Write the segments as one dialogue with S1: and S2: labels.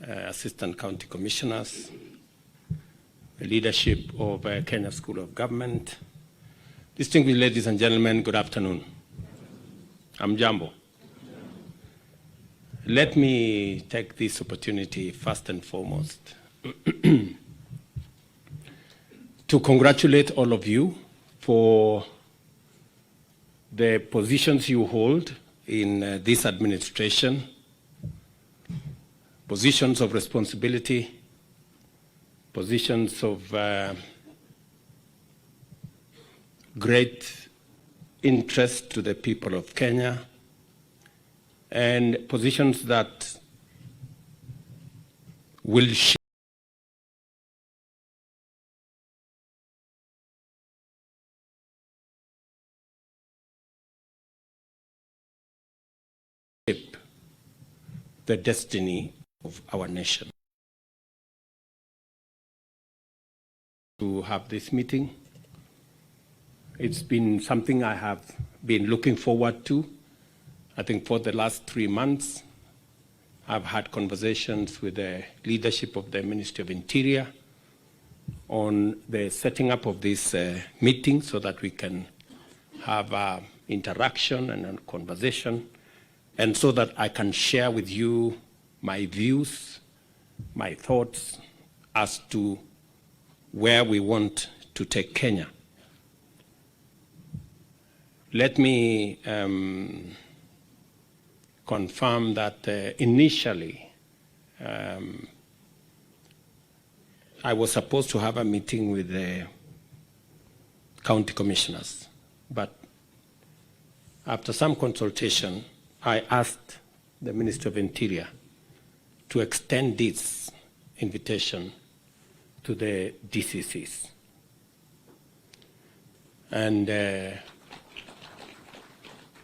S1: Assistant County Commissioners, the leadership of Kenya School of Government, distinguished ladies and gentlemen, good afternoon. I'm Jambo. Let me take this opportunity first and foremost to congratulate all of you for the positions you hold in this administration, positions of responsibility, positions of great interest to the people of Kenya, and positions that will shape the destiny of our nation. To have this meeting, it's been something I have been looking forward to. I think for the last 3 months, I've had conversations with the leadership of the Ministry of Interior on the setting up of this meeting so that we can have interaction and a conversation, and so that I can share with you my views, my thoughts as to where we want to take Kenya. Let me confirm that initially I was supposed to have a meeting with the county commissioners, but after some consultation, I asked the Ministry of Interior to extend this invitation to the DCCs. And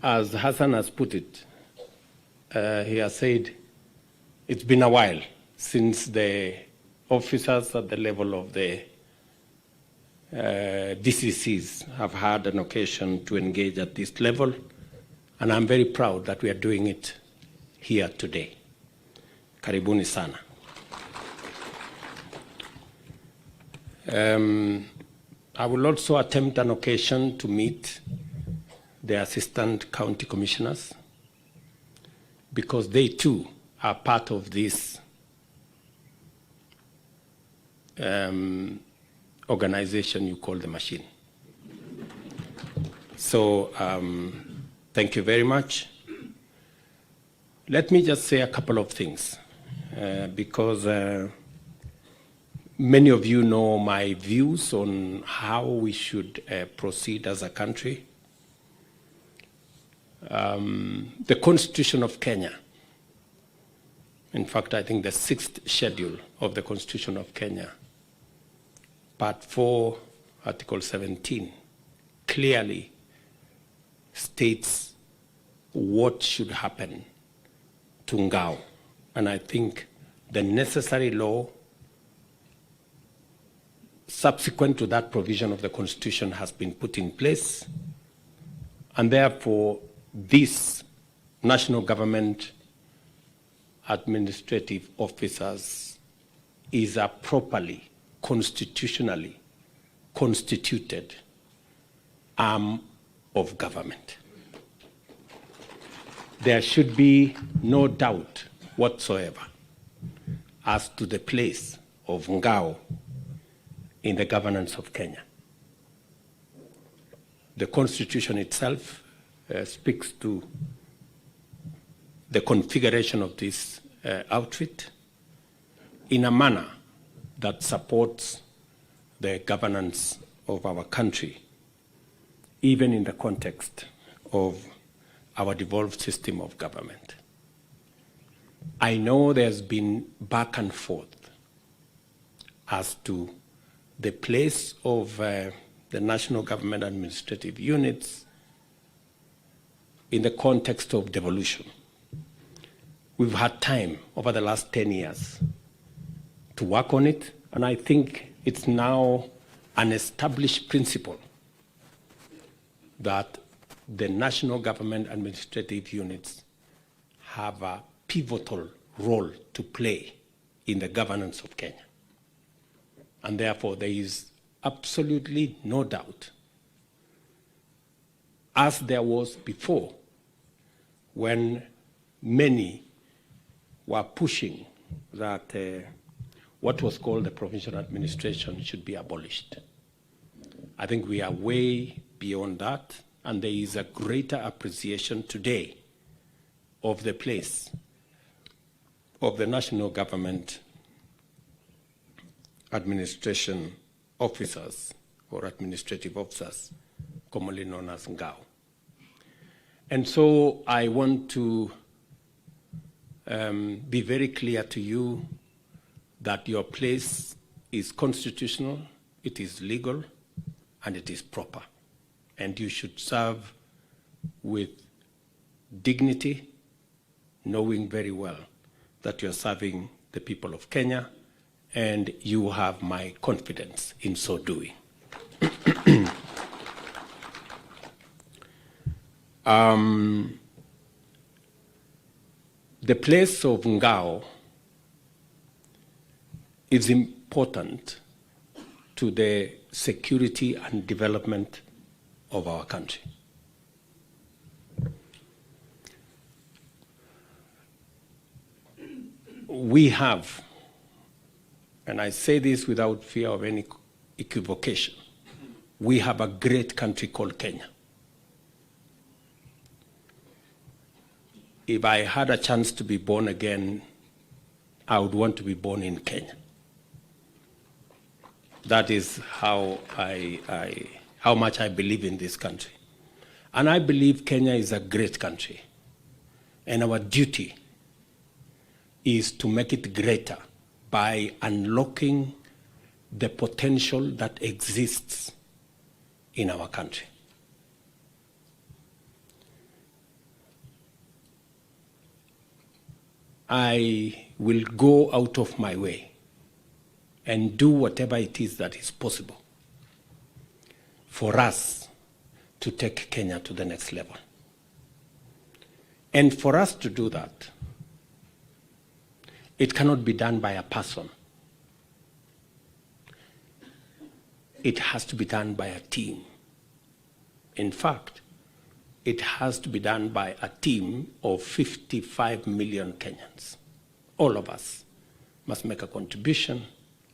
S1: as Hassan has put it, he has said it's been a while since the officers at the level of the DCCs have had an occasion to engage at this level, and I'm very proud that we are doing it here today. Karibuni sana. I will also attempt an occasion to meet the Assistant County Commissioners, because they too are part of this organization you call the machine. So thank you very much. Let me just say a couple of things, because many of you know my views on how we should proceed as a country. The Constitution of Kenya, in fact, I think the 6th schedule of the Constitution of Kenya, Part 4, Article 17, clearly states what should happen to Ngao. And I think the necessary law subsequent to that provision of the Constitution has been put in place, and therefore this national government administrative officers is a properly constitutionally constituted arm of government. There should be no doubt whatsoever as to the place of Ngao in the governance of Kenya. The Constitution itself speaks to the configuration of this outfit in a manner that supports the governance of our country, even in the context of our devolved system of government. I know there's been back and forth as to the place of the national government administrative units in the context of devolution. We've had time over the last 10 years to work on it, and I think it's now an established principle that the national government administrative units have a pivotal role to play in the governance of Kenya. And therefore, there is absolutely no doubt, as there was before, when many were pushing that what was called the provincial administration should be abolished. I think we are way beyond that, and there is a greater appreciation today of the place of the national government administration officers or administrative officers, commonly known as Ngao. And so I want to be very clear to you that your place is constitutional, it is legal, and it is proper. And you should serve with dignity, knowing very well that you're serving the people of Kenya, and you have my confidence in so doing. The place of Ngao is important to the security and development of our country. We have, and I say this without fear of any equivocation, we have a great country called Kenya. If I had a chance to be born again, I would want to be born in Kenya. That is how much I believe in this country. And I believe Kenya is a great country. And our duty is to make it greater by unlocking the potential that exists in our country. I will go out of my way and do whatever it is that is possible for us to take Kenya to the next level. And for us to do that, it cannot be done by a person. It has to be done by a team. In fact, it has to be done by a team of 55 million Kenyans. All of us must make a contribution,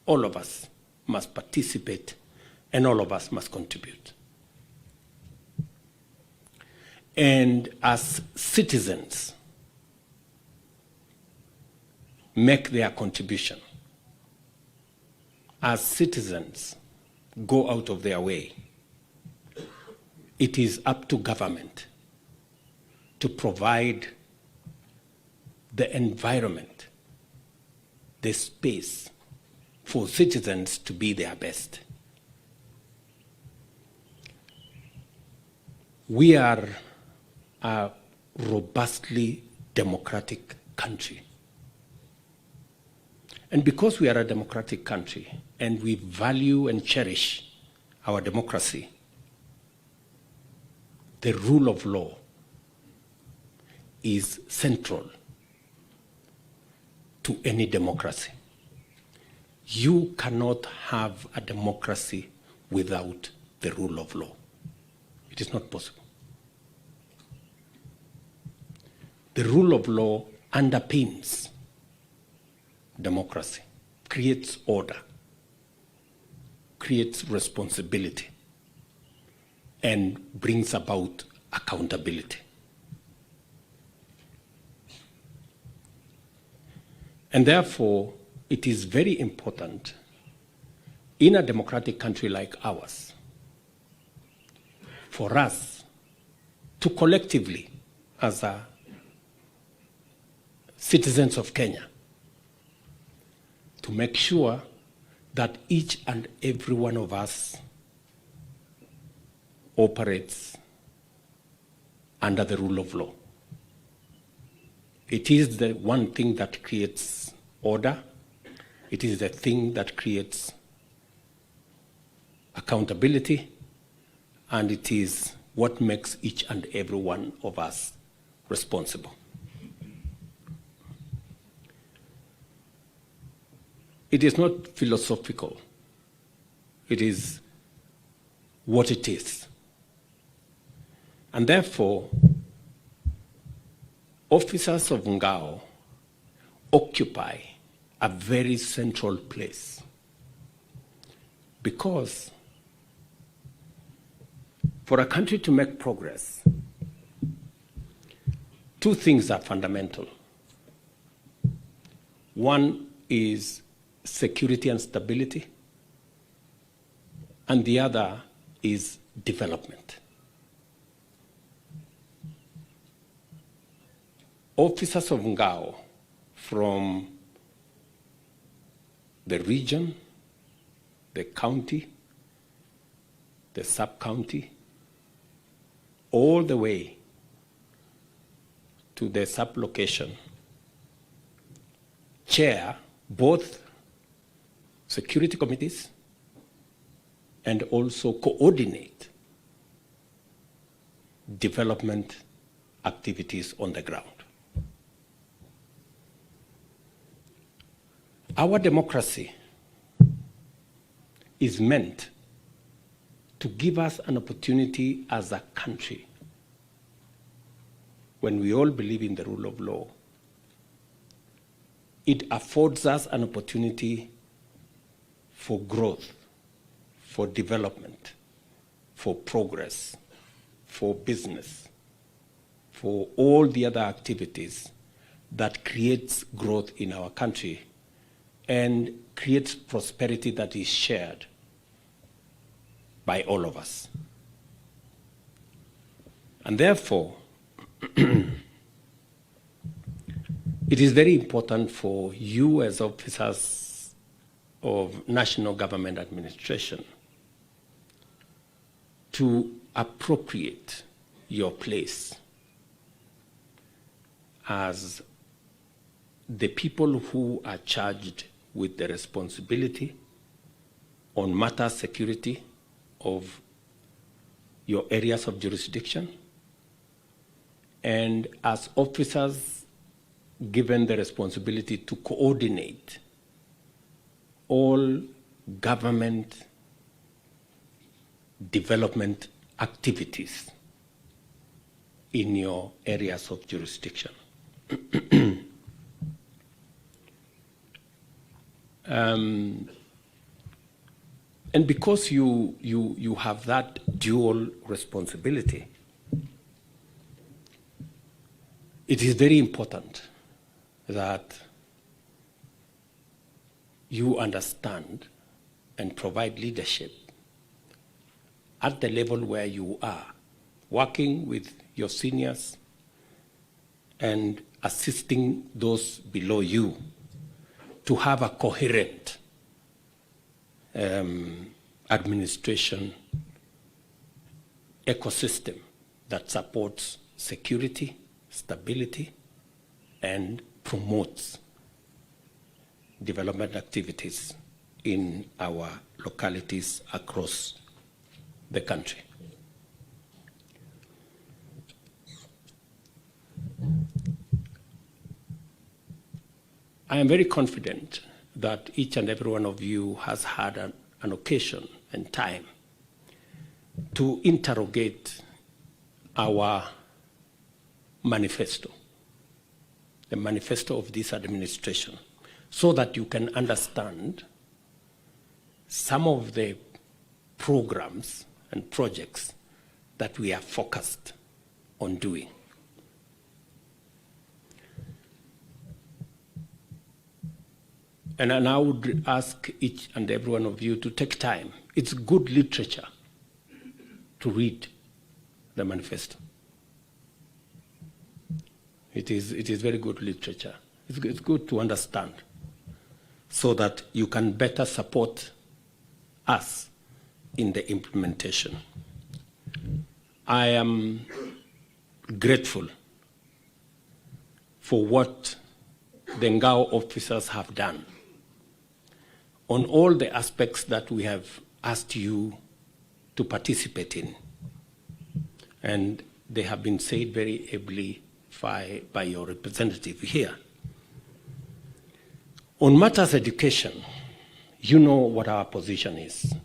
S1: all of us must participate, and all of us must contribute. And as citizens make their contribution, as citizens go out of their way, it is up to government to provide the environment, the space for citizens to be their best. We are a robustly democratic country. And because we are a democratic country and we value and cherish our democracy, the rule of law is central to any democracy. You cannot have a democracy without the rule of law. It is not possible. The rule of law underpins democracy, creates order, creates responsibility, and brings about accountability. And therefore, it is very important in a democratic country like ours for us to collectively, as citizens of Kenya, to make sure that each and every one of us operates under the rule of law. It is the one thing that creates order. It is the thing that creates accountability, and it is what makes each and every one of us responsible. it is not philosophical. It is what it is. And therefore, officers of Ngao occupy a very central place, because for a country to make progress, two things are fundamental. One is security and stability, and the other is development. Officers of Ngao from the region, the county, the sub-county, all the way to the sub-location, chair both security committees and also coordinate development activities on the ground. Our democracy is meant to give us an opportunity as a country, when we all believe in the rule of law. It affords us an opportunity for growth, for development, for progress, for business, for all the other activities that creates growth in our country and creates prosperity that is shared by all of us. And therefore, it is very important for you as officers of national government administration to appropriate your place as the people who are charged with the responsibility on matter security of your areas of jurisdiction, and as officers given the responsibility to coordinate all government development activities in your areas of jurisdiction. And because you have that dual responsibility, it is very important that you understand and provide leadership at the level where you are, working with your seniors and assisting those below you to have a coherent administration ecosystem that supports security, stability, and promotes development activities in our localities across the country. I am very confident that each and every one of you has had an occasion and time to interrogate our manifesto, the manifesto of this administration, so that you can understand some of the programs and projects that we are focused on doing. And I would ask each and every one of you to take time. It's good literature to read the manifesto. It is very good literature. It's good to understand so that you can better support us in the implementation. I am grateful for what the Ngao officers have done on all the aspects that we have asked you to participate in. And they have been said very ably by your representative here. On matters education, You know what our position is.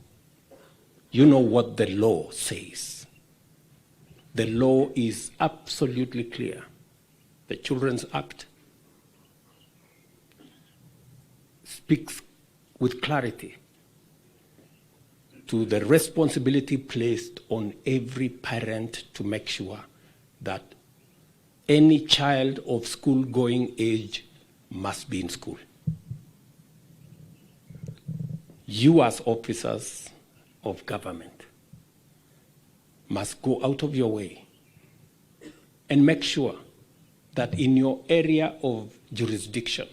S1: You know what the law says. The law is absolutely clear. The Children's Act speaks with clarity to the responsibility placed on every parent to make sure that any child of school-going age must be in school. You as officers of government must go out of your way and make sure that in your area of jurisdiction,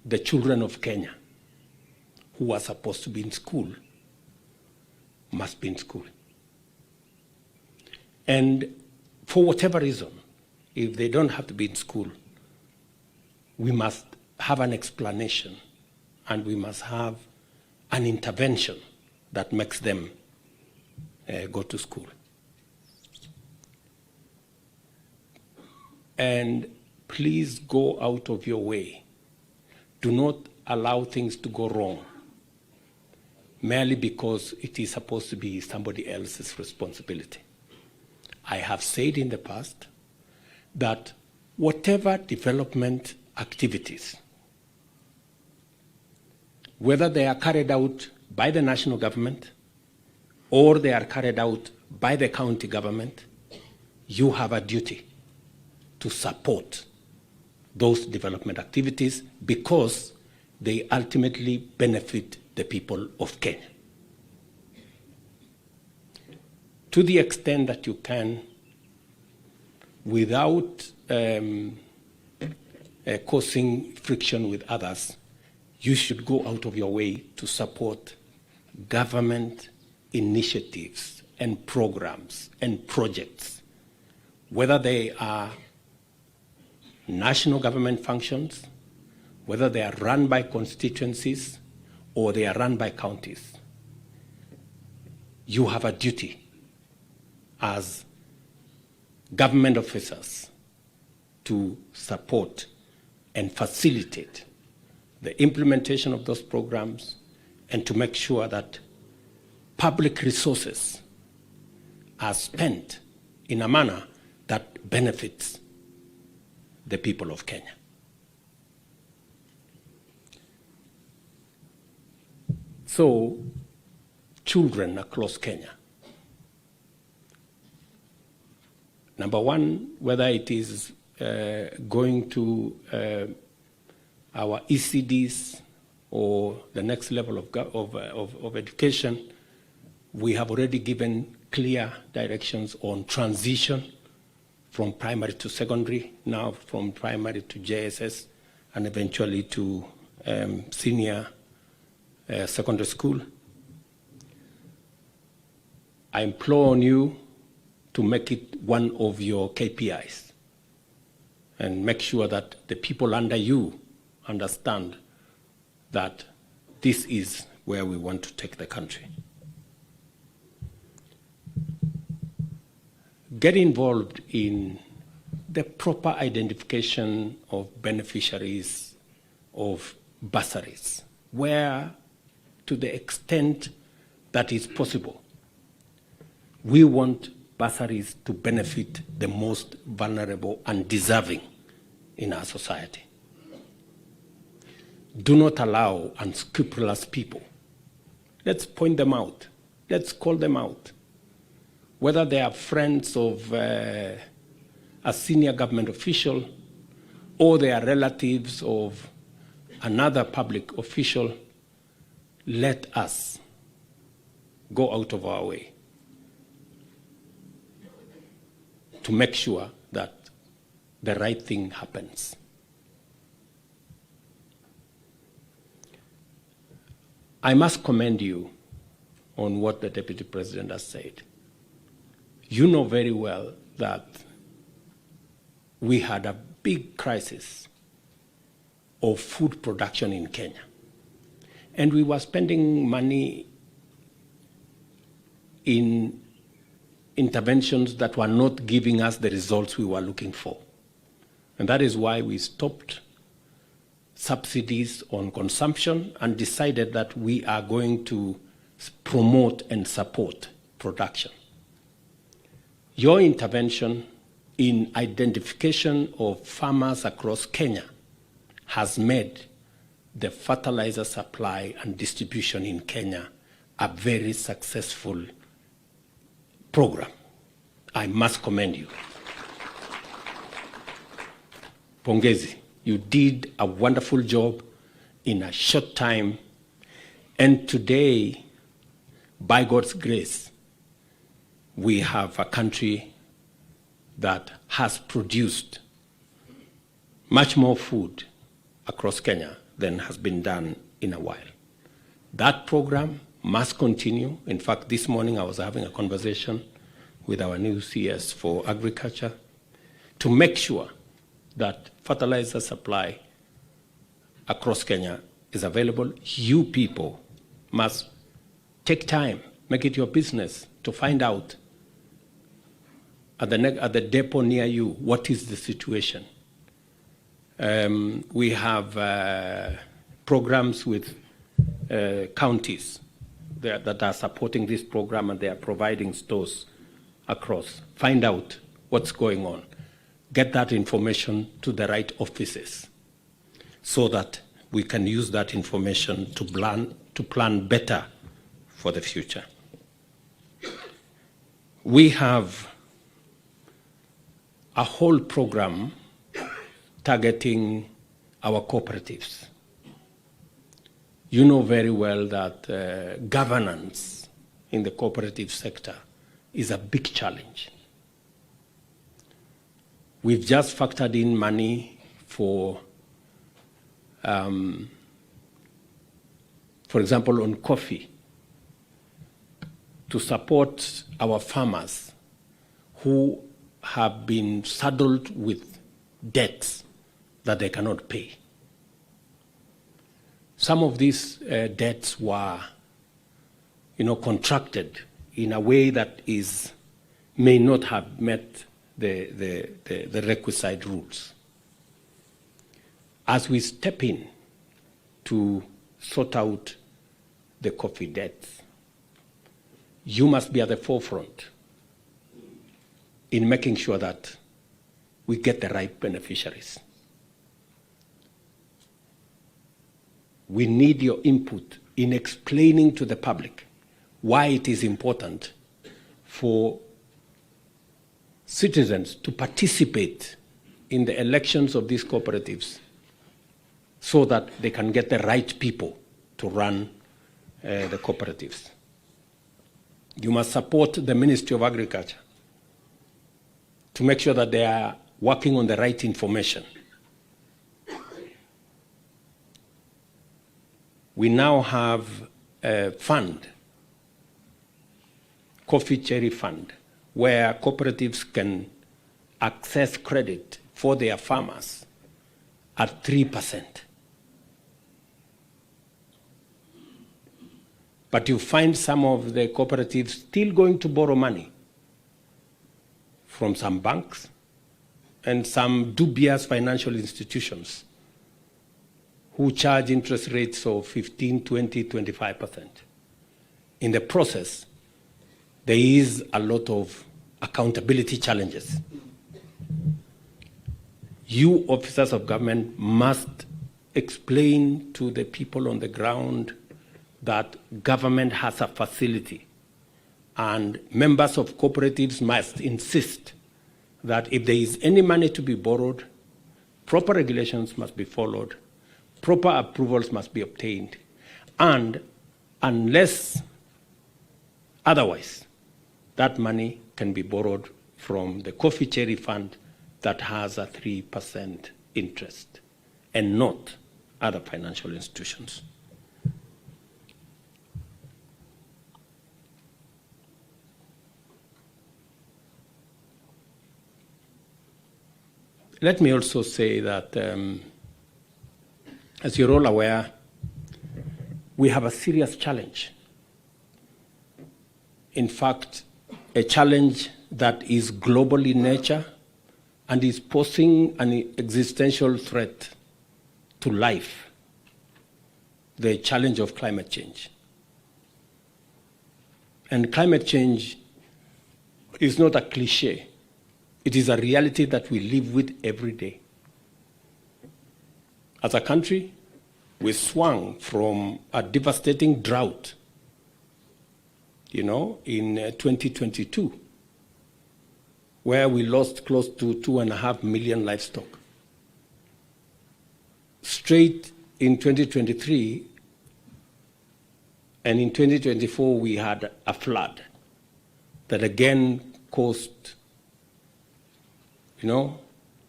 S1: the children of Kenya who are supposed to be in school must be in school. And for whatever reason, if they don't have to be in school, we must have an explanation and we must have an intervention that makes them go to school. And please go out of your way. Do not allow things to go wrong merely because it is supposed to be somebody else's responsibility. I have said in the past that whatever development activities, whether they are carried out by the national government or they are carried out by the county government, you have a duty to support those development activities because they ultimately benefit the people of Kenya. To the extent that you can, without causing friction with others, you should go out of your way to support government initiatives and programs and projects, whether they are national government functions, whether they are run by constituencies or they are run by counties. You have a duty as government officers to support and facilitate the implementation of those programs and to make sure that public resources are spent in a manner that benefits the people of Kenya. So, children across Kenya, number one, whether it is going to our ECDs or the next level of education, we have already given clear directions on transition from primary to secondary, now from primary to JSS, and eventually to senior secondary school. I implore on you to make it one of your KPIs and make sure that the people under you understand that this is where we want to take the country. Get involved in the proper identification of beneficiaries of bursaries, where, to the extent that is possible, we want bursaries to benefit the most vulnerable and deserving in our society. Do not allow unscrupulous people. Let's point them out. Let's call them out. Whether they are friends of a senior government official or they are relatives of another public official, let us go out of our way to make sure that the right thing happens. I must commend you on what the Deputy President has said. You know very well that we had a big crisis of food production in Kenya. And we were spending money in interventions that were not giving us the results we were looking for. And that is why we stopped subsidies on consumption and decided that we are going to promote and support production. Your intervention in identification of farmers across Kenya has made the fertilizer supply and distribution in Kenya a very successful program. I must commend you. Pongezi, you did a wonderful job in a short time, and today, by God's grace, we have a country that has produced much more food across Kenya than has been done in a while. That program must continue. In fact, this morning I was having a conversation with our new CS for agriculture to make sure that fertilizer supply across Kenya is available. You people must take time, make it your business to find out at the depot near you what is the situation. We have programs with counties that are supporting this program, and they are providing stores across. Find out what's going on. Get that information to the right offices so that we can use that information to plan better for the future. We have a whole program targeting our cooperatives. You know very well that governance in the cooperative sector is a big challenge. We've just factored in money for example, on coffee, to support our farmers who have been saddled with debts that they cannot pay. Some of these debts were, contracted in a way that may not have met the requisite rules. As we step in to sort out the coffee debts, you must be at the forefront in making sure that we get the right beneficiaries. We need your input in explaining to the public why it is important for citizens to participate in the elections of these cooperatives so that they can get the right people to run the cooperatives. You must support the Ministry of Agriculture to make sure that they are working on the right information. We now have a fund, Coffee Cherry Fund, where cooperatives can access credit for their farmers at 3%. But you find some of the cooperatives still going to borrow money from some banks and some dubious financial institutions who charge interest rates of 15, 20, 25%. In the process, there is a lot of accountability challenges. You officers of government must explain to the people on the ground that government has a facility, and members of cooperatives must insist that if there is any money to be borrowed, proper regulations must be followed, proper approvals must be obtained, and unless otherwise, that money can be borrowed from the Coffee Cherry Fund that has a 3% interest, and not other financial institutions. Let me also say that, as you're all aware, we have a serious challenge. In fact, a challenge that is global in nature and is posing an existential threat to life the challenge of climate change. And climate change is not a cliche. It is a reality that we live with every day. As a country, we swung from a devastating drought, in 2022, where we lost close to 2.5 million livestock. Straight in 2023, and in 2024, we had a flood that again caused,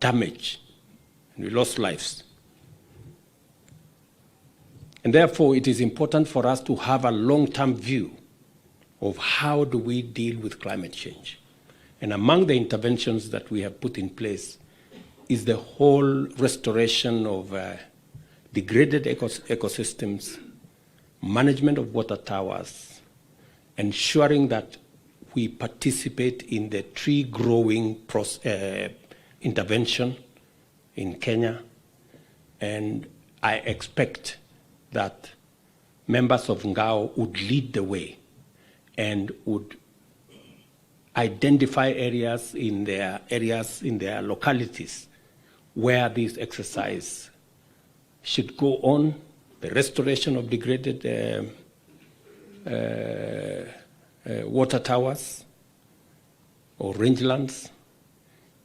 S1: damage, and we lost lives. And therefore, it is important for us to have a long-term view of how do we deal with climate change. And among the interventions that we have put in place is the whole restoration of degraded ecosystems, management of water towers, ensuring that we participate in the tree growing intervention in Kenya. And I expect that members of Ngao would lead the way and would identify areas in their localities where this exercise should go on, the restoration of degraded water towers or rangelands,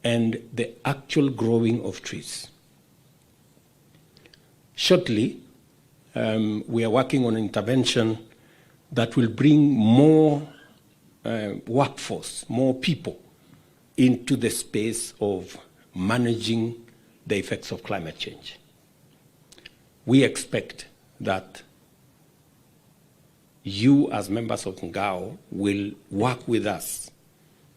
S1: and the actual growing of trees. Shortly, we are working on an intervention that will bring more workforce, more people into the space of managing the effects of climate change. We expect that you, as members of Ngao, will work with us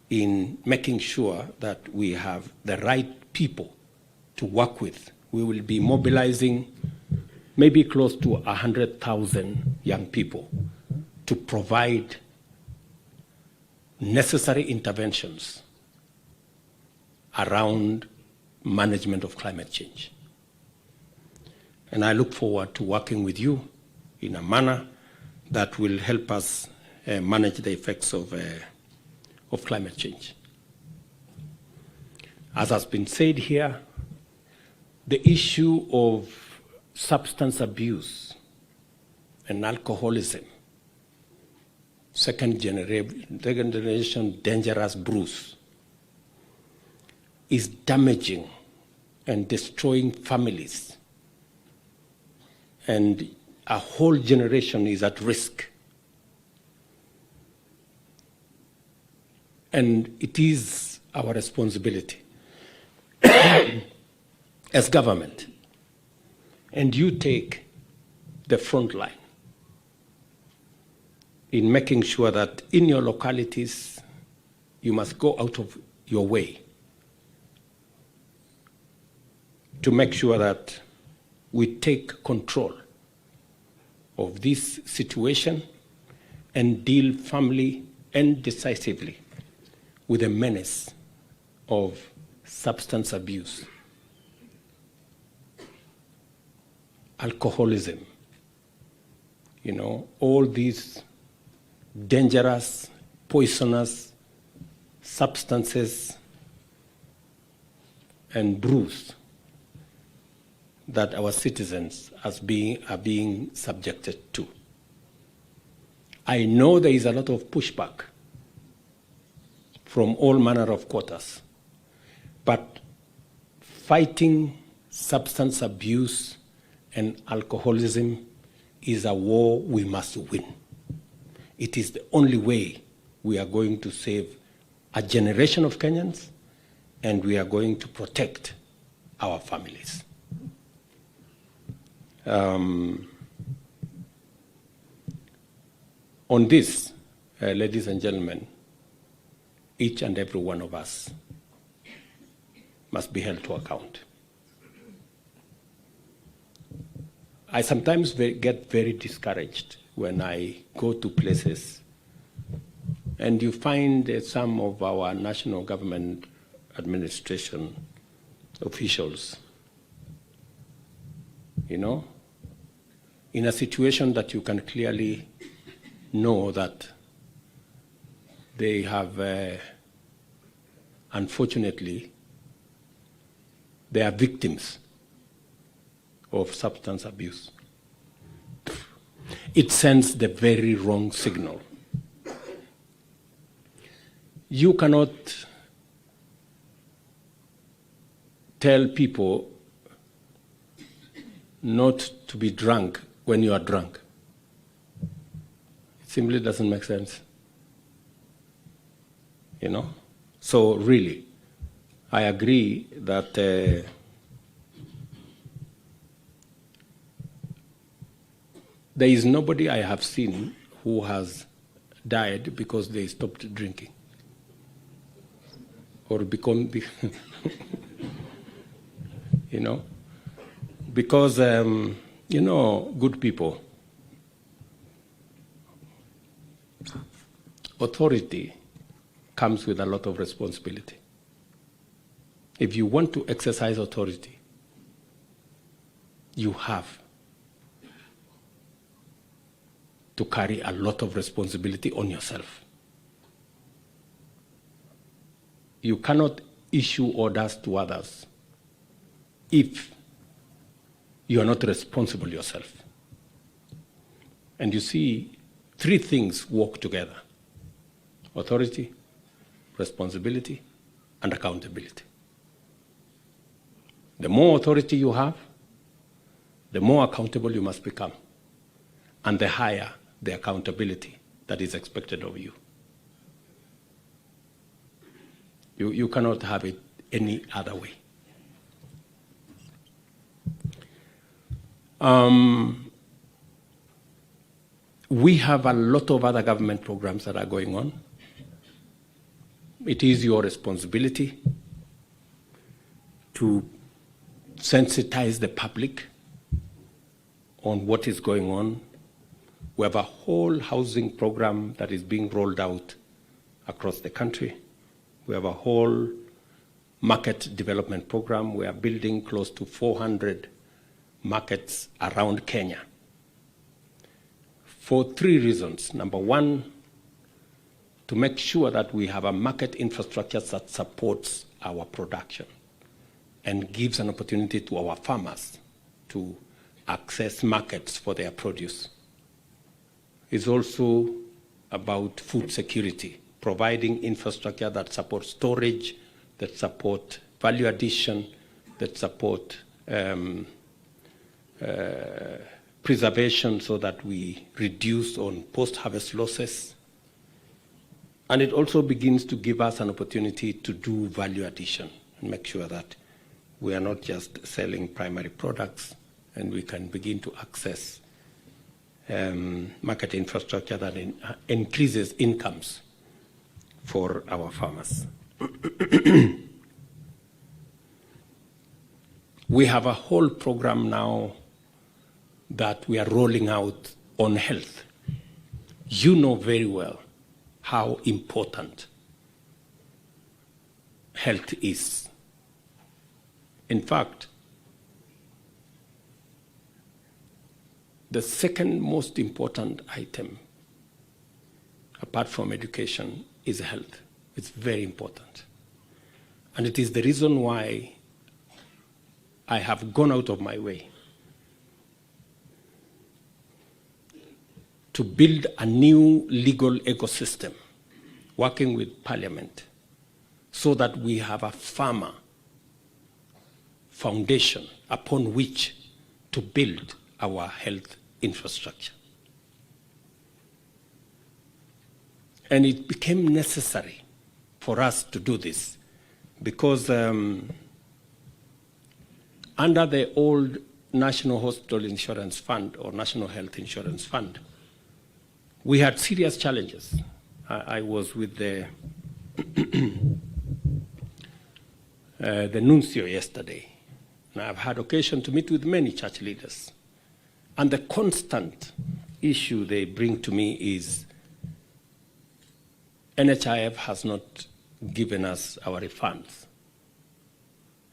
S1: in making sure that we have the right people to work with. We will be mobilizing maybe close to 100,000 young people to provide necessary interventions around management of climate change. And I look forward to working with you in a manner that will help us manage the effects of climate change. As has been said here, the issue of substance abuse and alcoholism, second generation dangerous brews, is damaging and destroying families. And a whole generation is at risk. And it is our responsibility as government, and you take the front line in making sure that in your localities you must go out of your way to make sure that we take control of this situation and deal firmly and decisively with the menace of substance abuse, alcoholism, all these dangerous, poisonous substances and brews that our citizens are being subjected to. I know there is a lot of pushback from all manner of quarters, but fighting substance abuse and alcoholism is a war we must win. It is the only way we are going to save a generation of Kenyans, and we are going to protect our families. On this, ladies and gentlemen, each and every one of us must be held to account. I sometimes get very discouraged when I go to places and you find some of our national government administration officials you know, in a situation that you can clearly know that they have, unfortunately, they are victims of substance abuse. It sends the very wrong signal. You cannot tell people not to be drunk when you are drunk. It simply doesn't make sense. You know? So really, I agree that there is nobody I have seen who has died because they stopped drinking or become, you know, because, you know, good people, authority comes with a lot of responsibility. If you want to exercise authority, you have to carry a lot of responsibility on yourself. You cannot issue orders to others if you are not responsible yourself. And you see, three things work together: authority, responsibility, and accountability. The more authority you have, the more accountable you must become, and the higher the accountability that is expected of you. You cannot have it any other way. We have a lot of other government programs that are going on. It is your responsibility to sensitize the public on what is going on. We have a whole housing program that is being rolled out across the country. We have a whole market development program. We are building close to 400 markets around Kenya for three reasons. Number one, to make sure that we have a market infrastructure that supports our production and gives an opportunity to our farmers to access markets for their produce. It's also about food security, providing infrastructure that supports storage, that support value addition, that support preservation so that we reduce on post-harvest losses. And it also begins to give us an opportunity to do value addition and make sure that we are not just selling primary products, and we can begin to access market infrastructure that increases incomes for our farmers. We have a whole program now that we are rolling out on health. You know very well how important health is. In fact, the second most important item, apart from education, is health. It's very important. And it is the reason why I have gone out of my way to build a new legal ecosystem, working with Parliament, so that we have a farmer foundation upon which to build our health infrastructure. And it became necessary for us to do this because under the old National Hospital Insurance Fund or National Health Insurance Fund, we had serious challenges. I was with the nuncio yesterday, and I've had occasion to meet with many church leaders. And the constant issue they bring to me is NHIF has not given us our refunds.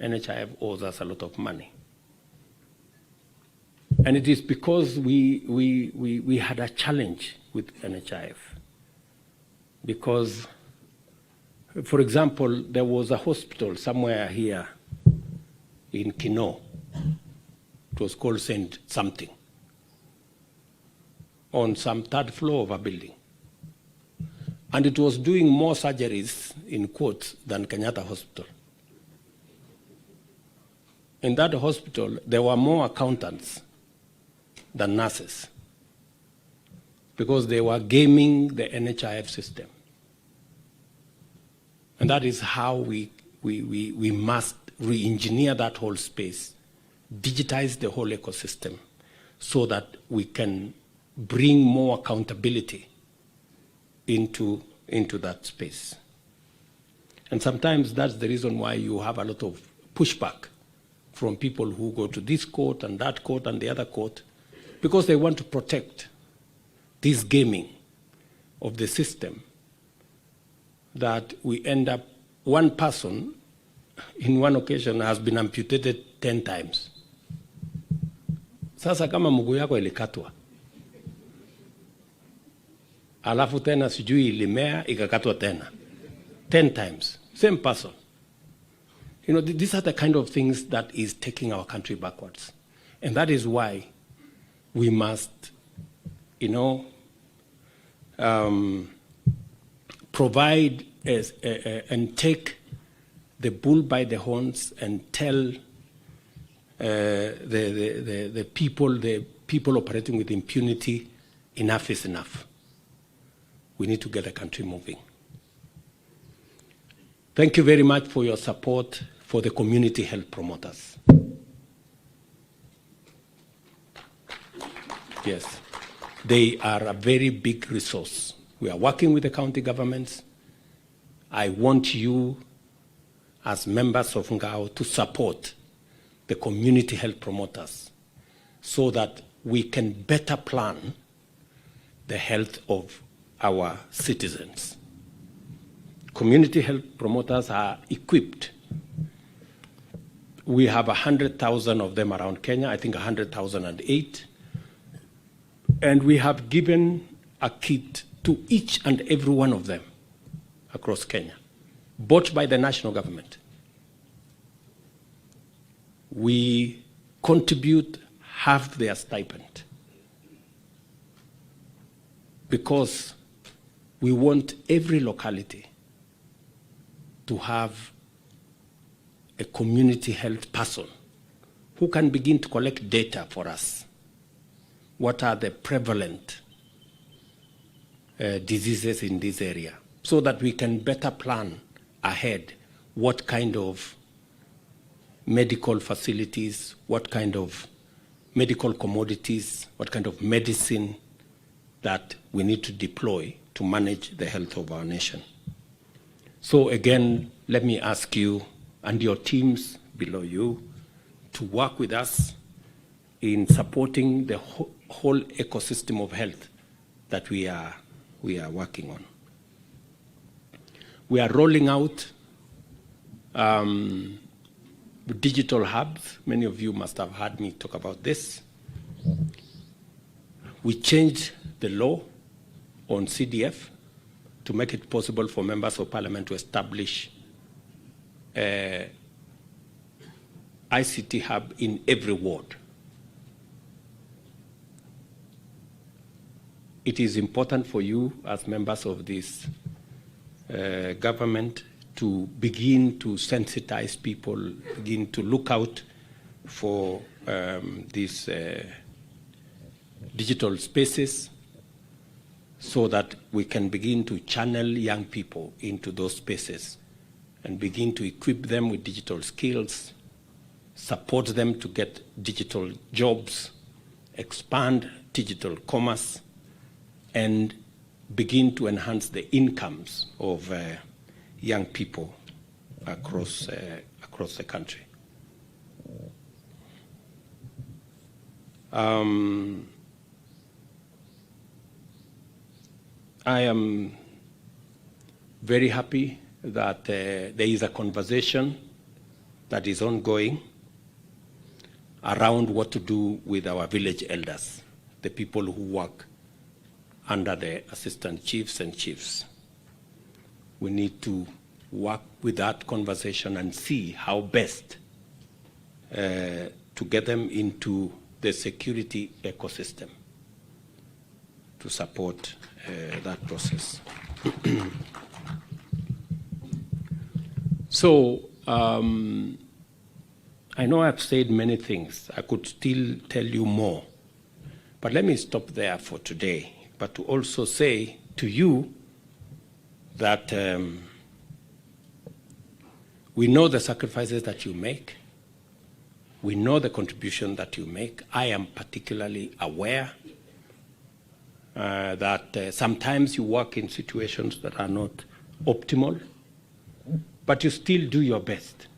S1: NHIF owes us a lot of money. And it is because we had a challenge with NHIF. Because, for example, there was a hospital somewhere here in Kino. It was called St. Something, on some third floor of a building. And it was doing more surgeries, in quotes, than Kenyatta Hospital. In that hospital, there were more accountants than nurses, because they were gaming the NHIF system. And that is how we must re-engineer that whole space, digitize the whole ecosystem, so that we can bring more accountability into that space. And sometimes that's the reason why you have a lot of pushback from people who go to this court and that court and the other court, because they want to protect this gaming of the system, that we end up, one person in one occasion has been amputated 10 times. Sasa kama mguu yako ilikatwa, alafu tena sijui ilimea ikakatwa tena 10 times, same person. You know, these are the kind of things that is taking our country backwards. And that is why we must, you know, provide and take the bull by the horns and tell the people operating with impunity, enough is enough. We need to get the country moving. Thank you very much for your support for the community health promoters. Yes, they are a very big resource. We are working with the county governments. I want you, as members of Ngao, to support the community health promoters so that we can better plan the health of our citizens. Community health promoters are equipped. We have 100,000 of them around Kenya, I think 100,008. And we have given a kit to each and every one of them across Kenya, bought by the national government. We contribute half their stipend because we want every locality to have a community health person who can begin to collect data for us. What are the prevalent diseases in this area, so that we can better plan ahead what kind of medical facilities, what kind of medical commodities, what kind of medicine that we need to deploy to manage the health of our nation. So again, let me ask you and your teams below you to work with us in supporting the whole ecosystem of health that we are working on. We are rolling out digital hubs. Many of you must have heard me talk about this. We changed the law on CDF to make it possible for members of parliament to establish an ICT hub in every ward. It is important for you as members of this government to begin to sensitize people, begin to look out for these digital spaces, so that we can begin to channel young people into those spaces and begin to equip them with digital skills, support them to get digital jobs, expand digital commerce, and begin to enhance the incomes of young people across the country. I am very happy that there is a conversation that is ongoing around what to do with our village elders, the people who work under the assistant chiefs and chiefs. We need to work with that conversation and see how best to get them into the security ecosystem to support that process. So I know I've said many things. I could still tell you more, but let me stop there for today. But to also say to you that we know the sacrifices that you make. We know the contribution that you make. I am particularly aware that sometimes you work in situations that are not optimal, but you still do your best.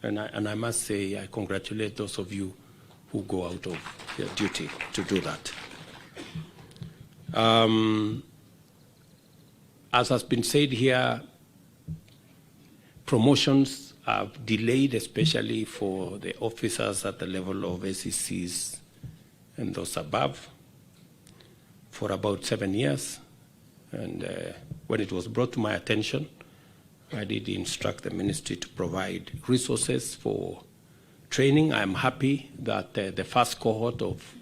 S1: And I must say, I congratulate those of you who go out of your duty to do that. As has been said here, promotions are delayed, especially for the officers at the level of SECs and those above, for about 7 years. And when it was brought to my attention, I did instruct the ministry to provide resources for training. I'm happy that the first cohort of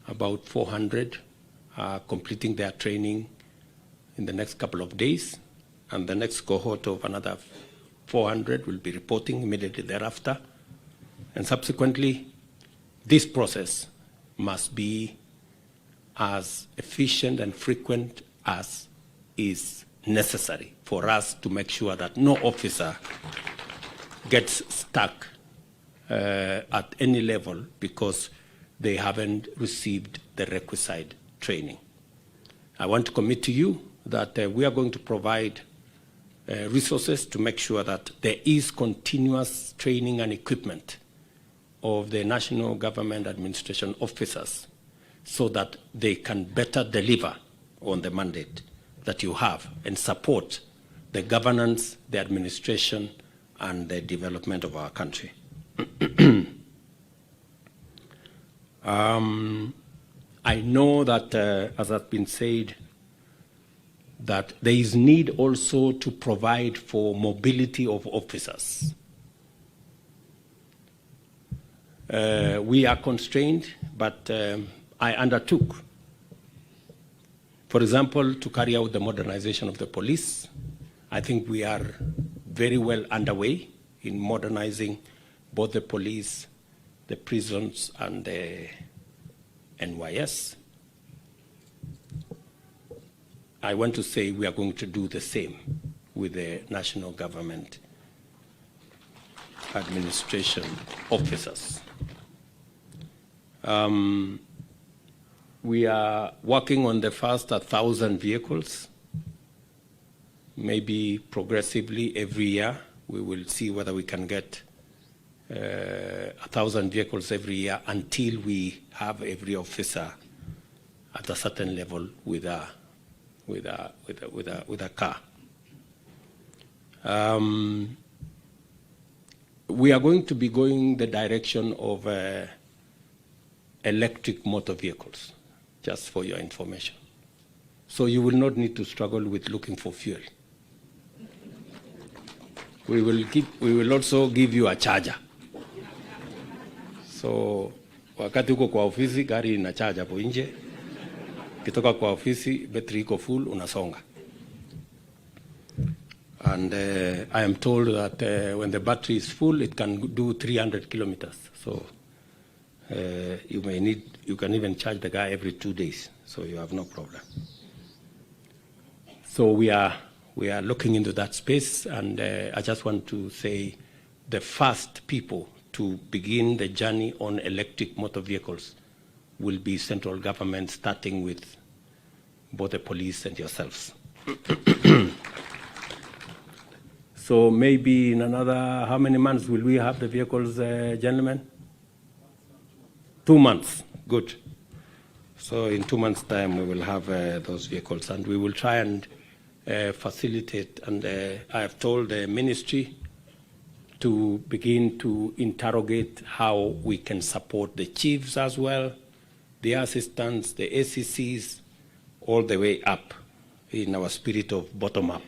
S1: about 400 are completing their training in the next couple of days, and the next cohort of another 400 will be reporting immediately thereafter. And subsequently, this process must be as efficient and frequent as is necessary for us to make sure that no officer gets stuck at any level because they haven't received the requisite training. I want to commit to you that we are going to provide resources to make sure that there is continuous training and equipment of the national government administration officers so that they can better deliver on the mandate that you have and support the governance, the administration, and the development of our country. I know that, as has been said, that there is need also to provide for mobility of officers. We are constrained, but I undertook, for example, to carry out the modernization of the police. I think we are very well underway in modernizing both the police, the prisons, and the NYS. I want to say we are going to do the same with the national government administration officers. We are working on the first 1,000 vehicles. Maybe progressively every year we will see whether we can get 1,000 vehicles every year until we have every officer at a certain level with a car. We are going to be going the direction of electric motor vehicles, just for your information. So you will not need to struggle with looking for fuel. We will also give you a charger. So wakati uko kwa ofisi, gari ina charge hapo nje. Kitoka kwa ofisi, battery iko full, unasonga. And I am told that when the battery is full, it can do 300 kilometers. So you can even charge the guy every 2 days, so you have no problem. So we are looking into that space, and I just want to say the first people to begin the journey on electric motor vehicles will be central government, starting with both the police and yourselves. So maybe in another, how many months will we have the vehicles, gentlemen? 2 months, good. So in 2 months' time, we will have those vehicles, and we will try and facilitate. And I have told the ministry to begin to interrogate how we can support the chiefs as well, the assistants, the ACCs, all the way up in our spirit of bottom-up.